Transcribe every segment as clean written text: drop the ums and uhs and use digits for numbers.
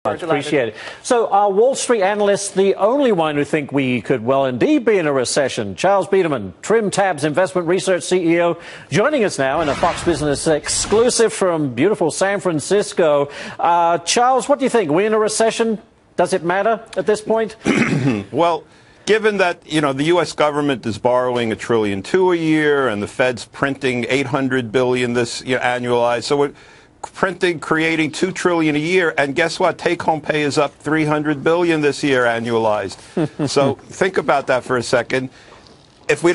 Much appreciated. So are Wall Street analysts the only one who think we could well indeed be in a recession? Charles Biderman, TrimTabs Investment Research CEO, joining us now in a Fox Business exclusive from beautiful San Francisco. Charles, what do you think? Are we in a recession? Does it matter at this point? Well, given that, the U.S. government is borrowing $1.2 trillion a year and the Fed's printing $800 billion this year annualized, so we're creating $2 trillion a year, and guess what? Take-home pay is up $300 billion this year annualized. So think about that for a second. If we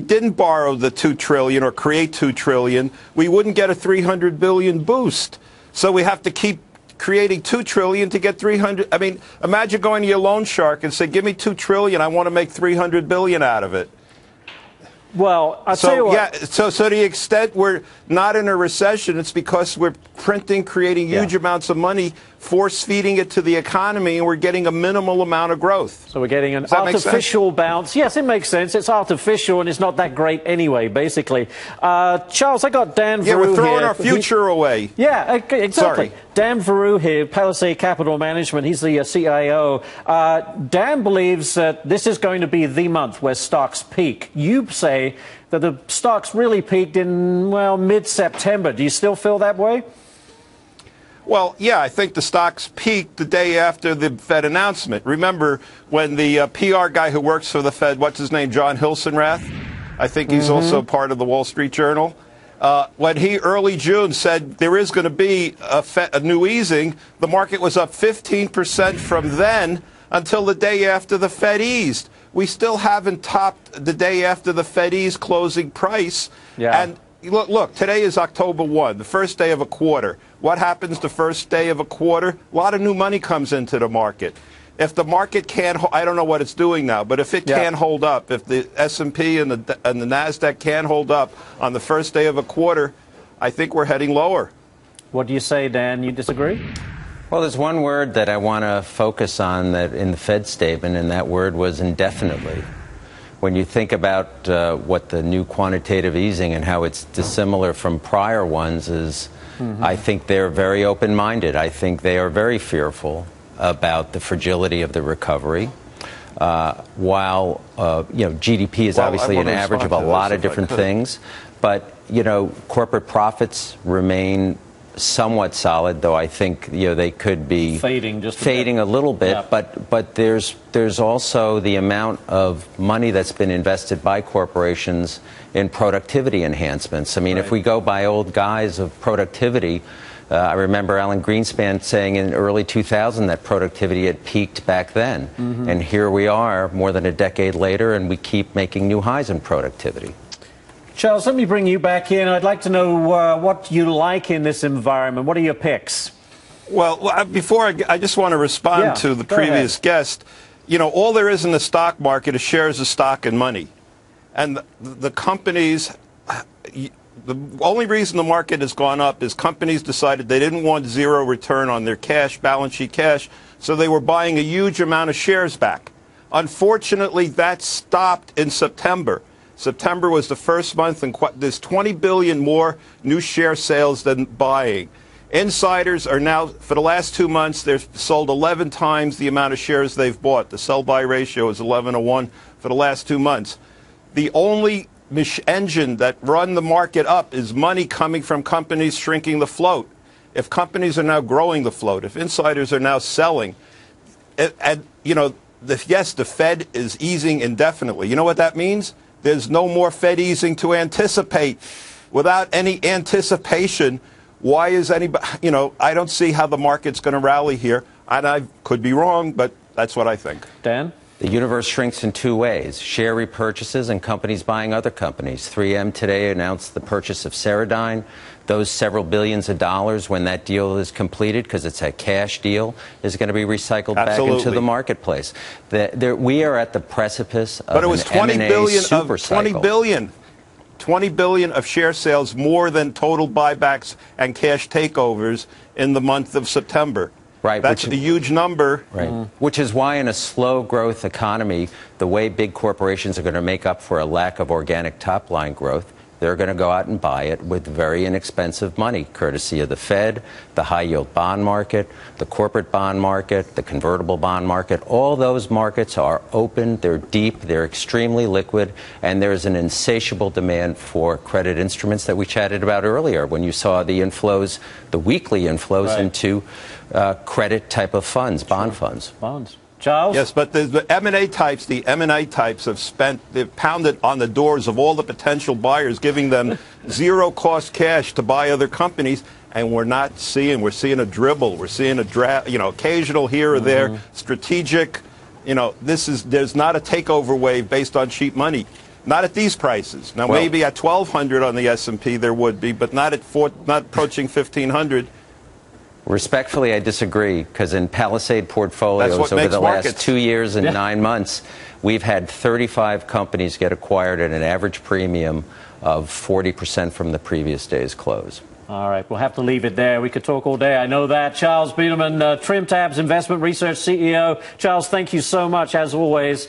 didn't borrow the $2 trillion or create $2 trillion, we wouldn't get a $300 billion boost. So we have to keep creating $2 trillion to get 300. I mean, imagine going to your loan shark and say, "Give me $2 trillion. I want to make 300 billion out of it." Well, I'll tell you what. Yeah, so to the extent we're not in a recession, it's because we're creating huge amounts of money, force-feeding it to the economy, and we're getting a minimal amount of growth. So we're getting an artificial bounce. Yes, it makes sense. It's artificial, and it's not that great anyway, basically. Charles, I got Dan Veru here. Yeah, we're throwing our future away. Yeah, exactly. Sorry. Dan Veru here, Palisade Capital Management. He's the CIO. Dan believes that this is going to be the month where stocks peak. You say that the stocks really peaked in, well, mid-September. Do you still feel that way? Well, yeah, I think the stocks peaked the day after the Fed announcement. Remember when the PR guy who works for the Fed, what's his name, John Hilsenrath? I think he's also part of the Wall Street Journal. When he, early June, said there is going to be a new easing, the market was up 15% from then until the day after the Fed eased. We still haven't topped the day after the Fed eased closing price. Yeah. And look, today is October 1, the first day of a quarter. What happens the first day of a quarter? A lot of new money comes into the market. If the market can't, I don't know what it's doing now, but if it can't hold up, if the S&P and the NASDAQ can't hold up on the first day of a quarter, I think we're heading lower. What do you say, Dan? You disagree? Well, there's one word that I want to focus on that in the Fed statement, and that word was indefinitely. When you think about what the new quantitative easing and how it's dissimilar from prior ones is, I think they're very open-minded. I think they are very fearful about the fragility of the recovery. While GDP is obviously an average of a lot of different things, but corporate profits remain somewhat solid, though I think they could be fading a little bit. Yeah. But there's also the amount of money that's been invested by corporations in productivity enhancements. I mean, if we go by old guise of productivity, I remember Alan Greenspan saying in early 2000 that productivity had peaked back then. And here we are more than a decade later, and we keep making new highs in productivity. Charles, let me bring you back in. I'd like to know what you like in this environment. What are your picks? Well, before I just want to respond to the previous guest. All there is in the stock market is shares of stock and money. And the companies, the only reason the market has gone up is companies decided they didn't want zero return on their cash, balance sheet cash, so they were buying a huge amount of shares back. Unfortunately, that stopped in September. September was the first month, and there's 20 billion more new share sales than buying. Insiders are now, for the last 2 months, they've sold 11 times the amount of shares they've bought. The sell-buy ratio is 11-to-1 for the last 2 months. The only engine that run the market up is money coming from companies shrinking the float. If companies are now growing the float, if insiders are now selling, and yes, the Fed is easing indefinitely. You know what that means? There's no more Fed easing to anticipate. Without any anticipation, why is anybody, I don't see how the market's going to rally here. And I could be wrong, but that's what I think. Dan? The universe shrinks in two ways: share repurchases and companies buying other companies. 3M today announced the purchase of Ceradyne. Those several billions of dollars, when that deal is completed, because it's a cash deal, is going to be recycled back into the marketplace. We are at the precipice of an M&A super cycle. 20 billion of share sales, more than total buybacks and cash takeovers in the month of September. Right, that's a huge number. Right. Which is why in a slow growth economy, the way big corporations are going to make up for a lack of organic top line growth they're going to go out and buy it with very inexpensive money, courtesy of the Fed, the high-yield bond market, the corporate bond market, the convertible bond market. All those markets are open, they're deep, they're extremely liquid, and there's an insatiable demand for credit instruments that we chatted about earlier when you saw the inflows, the weekly inflows into credit type of funds, bond funds. Bonds. Charles? Yes, but the M&A types, they've pounded on the doors of all the potential buyers, giving them zero-cost cash to buy other companies, and we're seeing a dribble. We're seeing a draft, occasional here or there, strategic. There's not a takeover wave based on cheap money. Not at these prices. Now, maybe at 1,200 on the S&P there would be, but not approaching 1,500. Respectfully, I disagree, because in Palisade portfolios over the last 2 years and 9 months, we've had 35 companies get acquired at an average premium of 40% from the previous day's close. All right, we'll have to leave it there. We could talk all day, I know that. Charles Biderman, TrimTabs Investment Research CEO. Charles, thank you so much, as always.